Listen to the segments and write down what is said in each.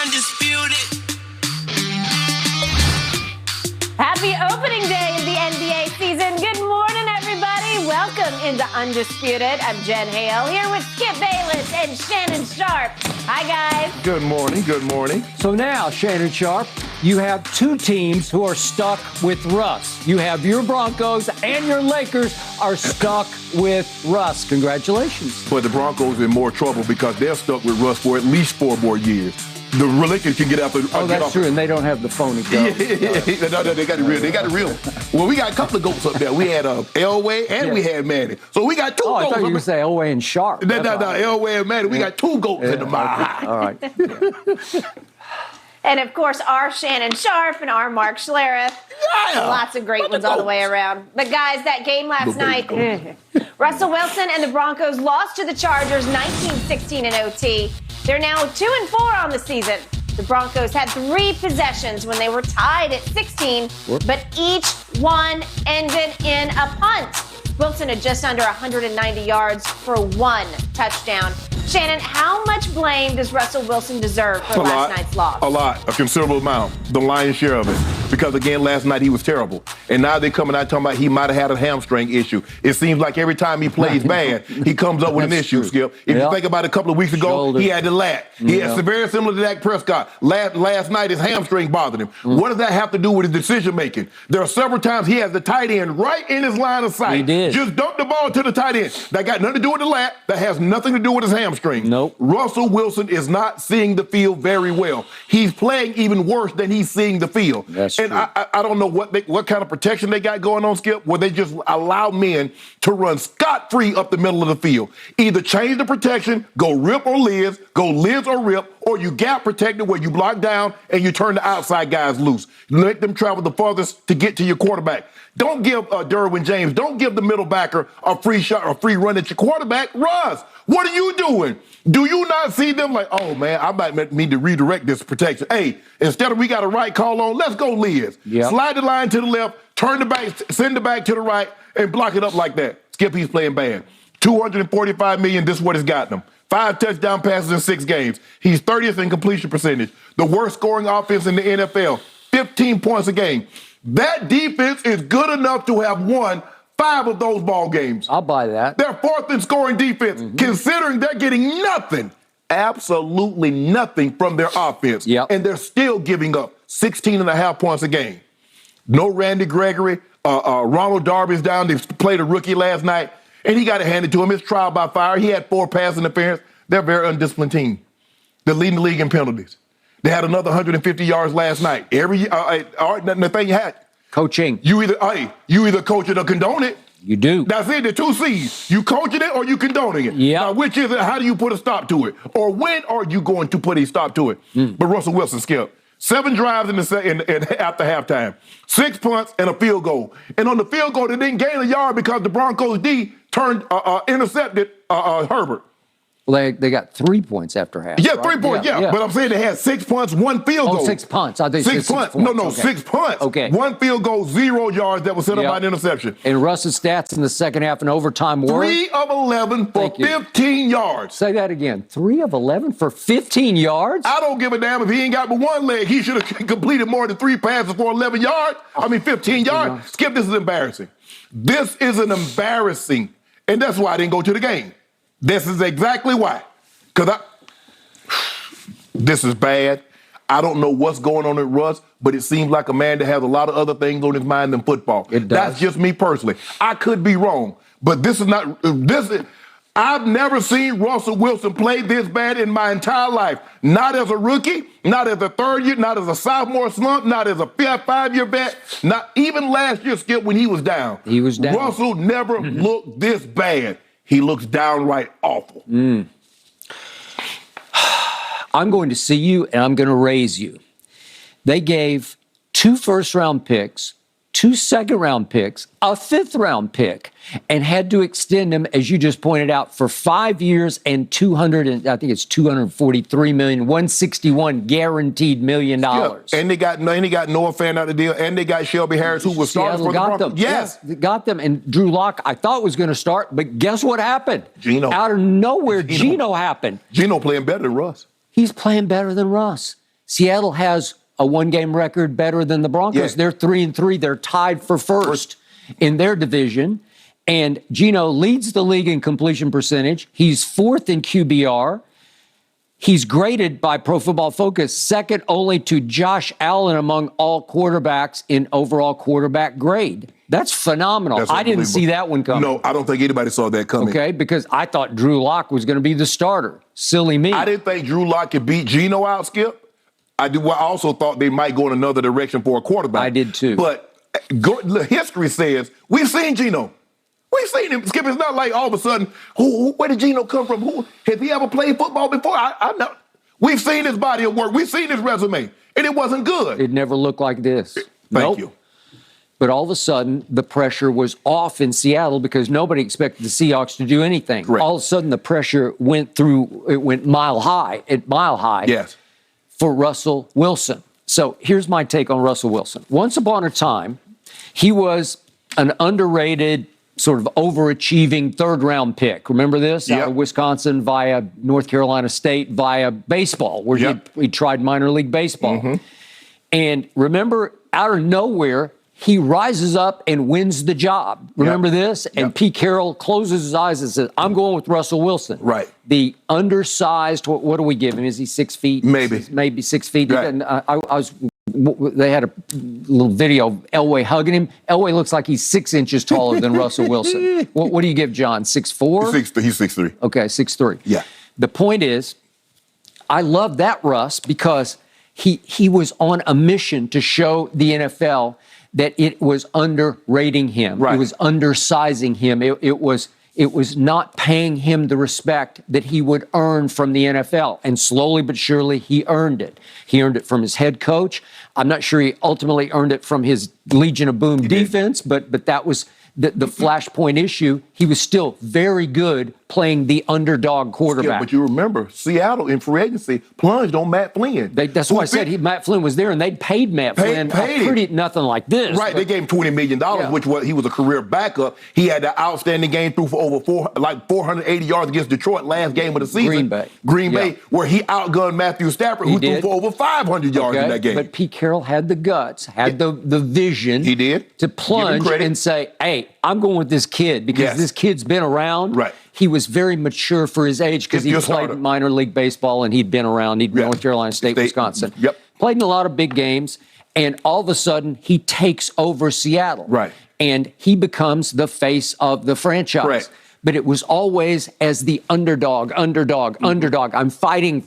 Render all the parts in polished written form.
Undisputed. Happy opening day of the NBA season. Good morning, everybody. Welcome into Undisputed. I'm Jen Hale here with Skip Bayless and Shannon Sharp. Hi, guys. Good morning. Good morning. So now, Shannon Sharp, you have two teams who are stuck with Russ. You have your Broncos and your Lakers are stuck with Russ. Congratulations. But the Broncos are in more trouble because they're stuck with Russ for at least 4 more years. The Lakers can get out the. Oh, that's true, and they don't have the phony goat. No, they got it real. They got it real. Well, we got a couple of goats up there. We had Elway and we had Manny. So we got 2 goats. I thought you were going to say Elway and Sharp. No, Elway and Manny. We got 2 goats in the mile. All right. And, of course, our Shannon Sharp and our Mark Schlereth. Yeah. Lots of great ones all the way around. But, guys, that game last night, Russell Wilson and the Broncos lost to the Chargers 19-16 in OT. They're now 2-4 on the season. The Broncos had 3 possessions when they were tied at 16, but each one ended in a punt. Wilson had just under 190 yards for 1 touchdown. Shannon, how much blame does Russell Wilson deserve for last night's loss? A lot. A considerable amount. The lion's share of it. Because, again, last night he was terrible. And now they're coming out talking about he might have had a hamstring issue. It seems like every time he plays bad, he comes up with an issue, Skip. If you think about it, a couple of weeks ago, he had the lat. He had very similar to Dak Prescott. Last night, his hamstring bothered him. What does that have to do with his decision-making? There are several times he has the tight end right in his line of sight. He did. Just dump the ball to the tight end. That got nothing to do with the lat. That has nothing to do with his hamstring. Nope. Russell Wilson is not seeing the field very well. He's playing even worse than he's seeing the field. That's true. I don't know what kind of protection they got going on, Skip, where they just allow men to run scot-free up the middle of the field. Either change the protection, go rip or Liz, go Liz or rip, or you gap protected where you block down and you turn the outside guys loose. Let them travel the farthest to get to your quarterback. Don't give Derwin James, don't give the middle backer a free shot or free run at your quarterback. Russ, what are you doing? Do you not see them like, oh, man, I might need to redirect this protection. Hey, instead of we got a right call on, let's go Liz. Yep. Slide the line to the left, turn the back, send the back to the right, and block it up like that. Skip, he's playing bad. $245 million, this is what it's gotten him. 5 touchdown passes in 6 games. He's 30th in completion percentage. The worst scoring offense in the NFL. 15 points a game. That defense is good enough to have won 5 of those ball games. I'll buy that. They're 4th in scoring defense, considering they're getting nothing, absolutely nothing from their offense. Yep. And they're still giving up 16.5 points a game. No Randy Gregory. Ronald Darby's down. They played a rookie last night, and he got it handed to him. It's trial by fire. He had 4 pass interference. They're a very undisciplined team. They're leading the league in penalties. They had another 150 yards last night. The thing you had. Coaching. You either coach it or condone it. You do. That's it. The 2 C's. You coaching it or you condoning it. Yeah. Now, which is it? How do you put a stop to it? Or when are you going to put a stop to it? But Russell Wilson, Skip, 7 drives after halftime, 6 punts and a field goal. And on the field goal, they didn't gain a yard because the Broncos D intercepted Herbert. Well, they got 3 points after half. Yeah, right? 3 points, yeah. But I'm saying they had 6 punts, 1 field goal. 6 punts. I think 6 punts. No, okay. 6 punts. Okay. 1 field goal, 0 yards that was set up by an interception. And Russ's stats in the second half and overtime were? 3 of 11 for 15 yards. Say that again. 3 of 11 for 15 yards? I don't give a damn if he ain't got but 1 leg. He should have completed more than 3 passes for 15 yards. Skip, this is embarrassing. This is an embarrassing. And that's why I didn't go to the game. This is exactly why. Because this is bad. I don't know what's going on with Russ, but it seems like a man that has a lot of other things on his mind than football. It does. That's just me personally. I could be wrong, but this is not. I've never seen Russell Wilson play this bad in my entire life. Not as a rookie, not as a 3rd year, not as a sophomore slump, not as a 5-year vet, not even last year, Skip, when he was down. He was down. Russell never looked this bad. He looks downright awful. I'm going to see you and I'm going to raise you. They gave 2 first-round picks, 2 second-round picks, a 5th-round pick, and had to extend them, as you just pointed out, for 5 years and $243 million, 161 guaranteed $1 million. Yeah. And they got Noah Fan out of the deal, and they got Shelby Harris, who was starting for the Broncos. Yes, they got them. And Drew Lock, I thought was going to start, but guess what happened? Geno. Out of nowhere, Geno happened. Geno playing better than Russ. He's playing better than Russ. Seattle has a one-game record better than the Broncos. Yeah. They're 3-3. They're tied for first in their division. And Geno leads the league in completion percentage. He's fourth in QBR. He's graded by Pro Football Focus second only to Josh Allen among all quarterbacks in overall quarterback grade. That's phenomenal. I didn't see that one coming. No, I don't think anybody saw that coming. Okay, because I thought Drew Lock was going to be the starter. Silly me. I didn't think Drew Lock could beat Geno out, Skip. I also thought they might go in another direction for a quarterback. I did too. But history says we've seen Geno. We've seen him, Skip. It's not like all of a sudden, where did Geno come from? Has he ever played football before? I know. We've seen his body of work. We've seen his resume, and it wasn't good. It never looked like this. Thank you. But all of a sudden, the pressure was off in Seattle because nobody expected the Seahawks to do anything. Correct. All of a sudden, the pressure went mile high. Yes. For Russell Wilson. So here's my take on Russell Wilson. Once upon a time, he was an underrated, sort of overachieving third-round pick. Remember this? Yep. Out of Wisconsin via North Carolina State via baseball, where he tried minor league baseball. Mm-hmm. And remember, out of nowhere, he rises up and wins the job. Remember this? And Pete Carroll closes his eyes and says, I'm going with Russell Wilson. Right. The undersized, what do we give him? Is he 6 feet? Maybe 6 feet. Right. And they had a little video of Elway hugging him. Elway looks like he's 6 inches taller than Russell Wilson. What do you give John? 6'4"? He's 6'3". Okay, 6'3". Yeah. The point is, I love that Russ because he was on a mission to show the NFL that it was underrating him. Right. It was undersizing him. It was not paying him the respect that he would earn from the NFL. And slowly but surely, he earned it. He earned it from his head coach. I'm not sure he ultimately earned it from his Legion of Boom defense, but that was the flashpoint issue. He was still very good playing the underdog quarterback. Yeah, but you remember, Seattle in free agency plunged on Matt Flynn. That's why I said Matt Flynn was there, and they paid Matt Flynn nothing like this. Right, they gave him $20 million, which he was a career backup. He had an outstanding game, threw for over 480 yards against Detroit last game of the season. Green Bay, where he outgunned Matthew Stafford, who threw for over 500 yards in that game. But Pete Carroll had the guts, had the vision. He did. To plunge and say, hey, I'm going with this kid because this kid's been around. Right. He was very mature for his age because he played minor league baseball and he'd been around. He'd North Carolina State, Wisconsin. Yep. Played in a lot of big games. And all of a sudden, he takes over Seattle. Right. And he becomes the face of the franchise. Right. But it was always as the underdog. I'm fighting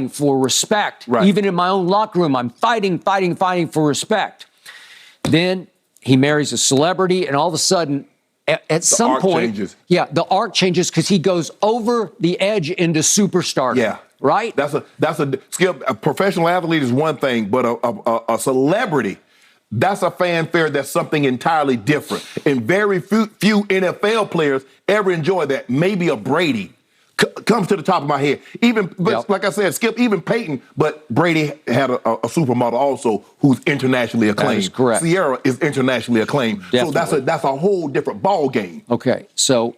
for respect. Right. Even in my own locker room, I'm fighting for respect. Then he marries a celebrity, and all of a sudden, at some point, the arc changes because he goes over the edge into superstar. Yeah. Right? That's a Skip. A professional athlete is one thing, but a celebrity, that's a fanfare. That's something entirely different. And very few NFL players ever enjoy that. Maybe a Brady comes to the top of my head. Like I said, Skip, even Peyton, but Brady had a supermodel also who's internationally acclaimed. That is correct. Sierra is internationally acclaimed. Definitely. So that's a whole different ball game. Okay, so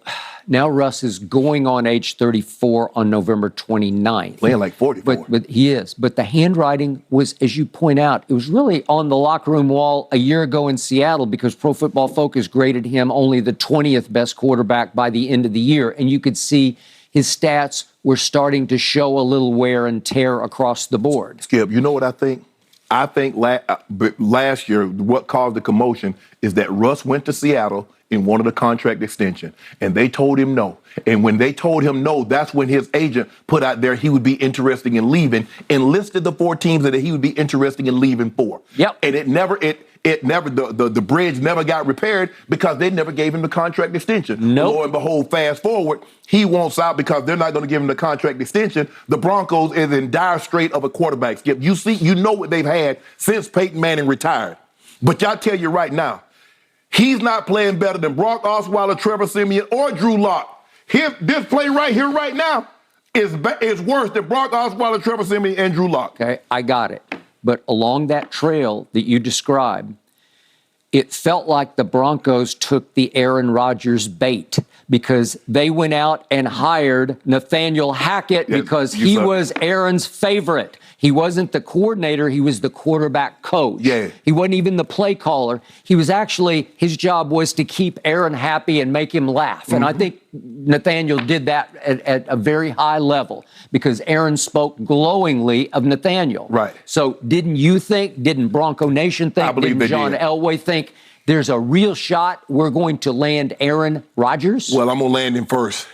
now Russ is going on age 34 on November 29th. Playing like 44. But he is. But the handwriting was, as you point out, it was really on the locker room wall a year ago in Seattle because Pro Football Focus graded him only the 20th best quarterback by the end of the year. And you could see his stats were starting to show a little wear and tear across the board. Skip, you know what I think? I think last year, what caused the commotion is that Russ went to Seattle and wanted a contract extension, and they told him no. And when they told him no, that's when his agent put out there he would be interested in leaving and listed the 4 teams that he would be interested in leaving for. Yep. And the bridge never got repaired because they never gave him the contract extension. Nope. Lo and behold, fast forward, he wants out because they're not going to give him the contract extension. The Broncos is in dire strait of a quarterback. Skip, you know what they've had since Peyton Manning retired. But y'all tell you right now, he's not playing better than Brock Osweiler, Trevor Siemian, or Drew Lock. This play right here, right now, is worse than Brock Osweiler, Trevor Siemian, and Drew Lock. Okay, I got it. But along that trail that you described, it felt like the Broncos took the Aaron Rodgers bait because they went out and hired Nathaniel Hackett because he was Aaron's favorite. He wasn't the coordinator. He was the quarterback coach. Yeah. He wasn't even the play caller. He was actually, his job was to keep Aaron happy and make him laugh. And I think Nathaniel did that at a very high level because Aaron spoke glowingly of Nathaniel. Right. So didn't Bronco Nation think, I believe didn't John Elway think there's a real shot we're going to land Aaron Rodgers? Well, I'm going to land him first.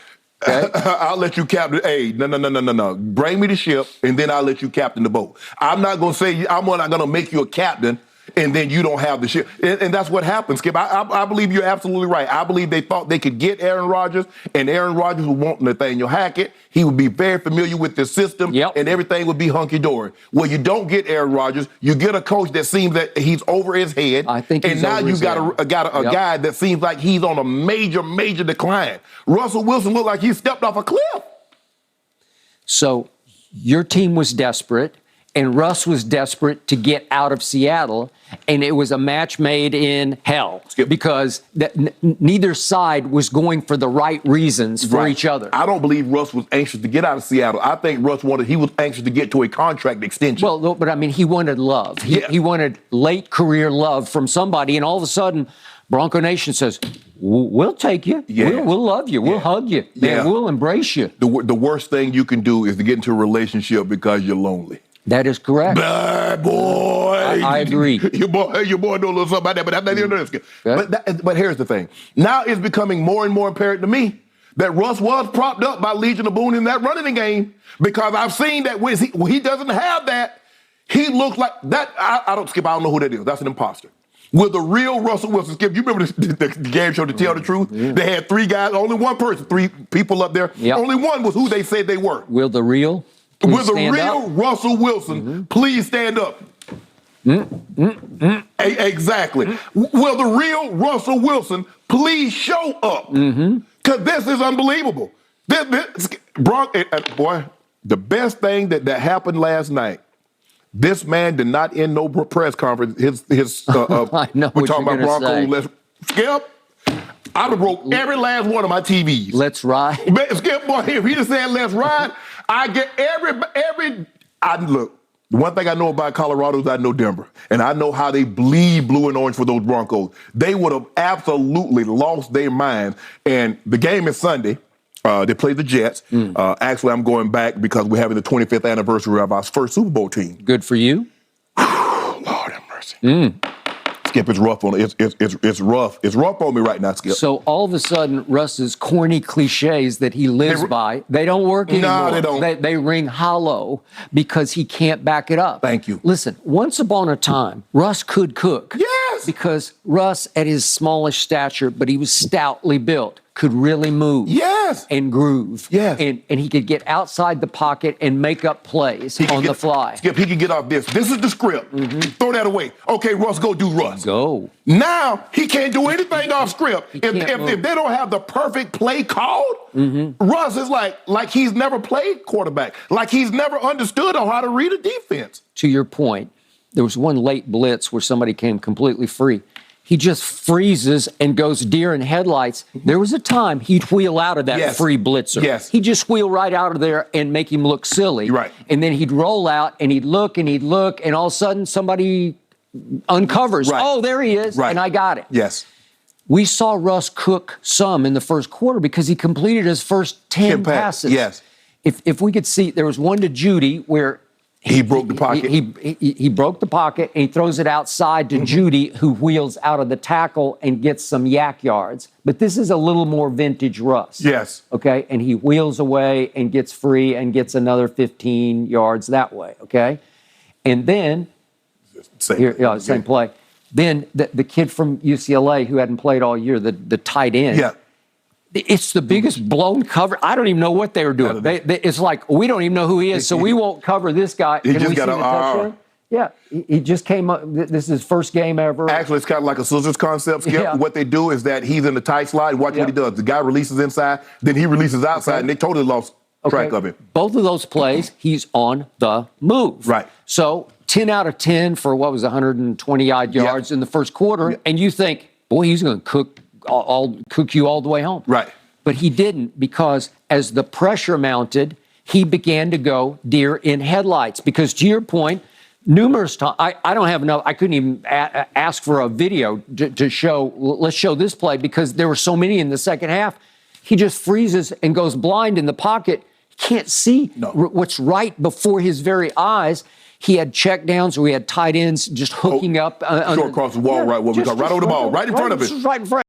Okay. I'll let you captain. Hey, no. Bring me the ship, and then I'll let you captain the boat. I'm not going to say I'm not going to make you a captain, and then you don't have the ship. And that's what happened, Skip. I believe you're absolutely right. I believe they thought they could get Aaron Rodgers, and Aaron Rodgers would want Nathaniel Hackett. He would be very familiar with the system, and everything would be hunky-dory. Well, you don't get Aaron Rodgers. You get a coach that seems that he's over his head. I think and now you got a guy that seems like he's on a major decline. Russell Wilson looked like he stepped off a cliff. So your team was desperate, and Russ was desperate to get out of Seattle, and it was a match made in hell because neither side was going for the right reasons for each other. I don't believe Russ was anxious to get out of Seattle. I think Russ he was anxious to get to a contract extension. Well, but I mean, he wanted love. He wanted late career love from somebody, and all of a sudden, Bronco Nation says, we'll take you. Yeah. We'll love you. We'll hug you. Man, we'll embrace you. The worst thing you can do is to get into a relationship because you're lonely. That is correct. Bad boy. I agree. Your boy know a little something about that, but that's not the end of this. But here's the thing. Now it's becoming more and more apparent to me that Russ was propped up by Legion of Boone in that running game because I've seen that when he doesn't have that, he looks like that. I don't know who that is. That's an imposter. Will the real Russell Wilson, Skip, you remember the game show To Tell the Truth? Yeah. They had three guys, only one person, three people up there. Yep. Only one was who they said they were. Will the real Russell Wilson please stand up? Exactly. Will the real Russell Wilson please show up? Because this is unbelievable. Boy, the best thing that happened last night, this man did not end no press conference. I know we're talking about Bronco. Skip, I'd have broke every last one of my TVs. Let's ride. Skip, boy, if he just said let's ride, I get look, the one thing I know about Colorado is I know Denver. And I know how they bleed blue and orange for those Broncos. They would have absolutely lost their minds. And the game is Sunday. They play the Jets. Actually, I'm going back because we're having the 25th anniversary of our first Super Bowl team. Good for you. Lord have mercy. Skip, it's rough on it's rough. It's rough on me right now, Skip. So all of a sudden, Russ's corny cliches that he lives by, they don't work anymore. No, they don't. They ring hollow because he can't back it up. Thank you. Listen, once upon a time, Russ could cook. Yes. Because Russ, at his smallish stature, but he was stoutly built, could really move. Yes. And groove. Yes. And he could get outside the pocket and make up plays on the fly. Skip, he can get off this. This is the script. Throw that away. Okay, Russ, go do Russ. Go. Now, he can't do anything off script. If they don't have the perfect play called, Russ is like he's never played quarterback. Like he's never understood how to read a defense. To your point, there was one late blitz where somebody came completely free. He just freezes and goes deer in headlights. There was a time he'd wheel out of that free blitzer. Yes. He'd just wheel right out of there and make him look silly. Right. And then he'd roll out and he'd look, and all of a sudden somebody uncovers. Right. Oh, there he is, and I got it. Yes. We saw Russ cook some in the first quarter because he completed his first 10 passes. Yes. If we could see, there was one to Judy where he broke the pocket. He broke the pocket, and he throws it outside to Judy, who wheels out of the tackle and gets some yak yards. But this is a little more vintage Russ. Yes. Okay? And he wheels away and gets free and gets another 15 yards that way. Okay? And then, same play. Then the kid from UCLA who hadn't played all year, the tight end. Yeah. It's the biggest blown cover. I don't even know what they were doing. It's like, we don't even know who he is, so we won't cover this guy. He just got a touchdown? Yeah, he just came up. This is his first game ever. Actually, it's kind of like a scissors concept, Skip. Yeah. What they do is that he's in the tight slide. Watch what he does. The guy releases inside, then he releases outside, and they totally lost track of him. Both of those plays, he's on the move. Right. So 10 out of 10 for what was 120 odd yards in the first quarter, and you think, boy, he's going to cook you all the way home. Right. But he didn't, because as the pressure mounted, he began to go deer in headlights. Because to your point, numerous times, I don't have enough, I couldn't even ask for a video to show, let's show this play, because there were so many in the second half. He just freezes and goes blind in the pocket. He can't see what's right before his very eyes. He had checkdowns, or we had tight ends just hooking up. Short across the wall, right over the ball, right in front of it. Right in front.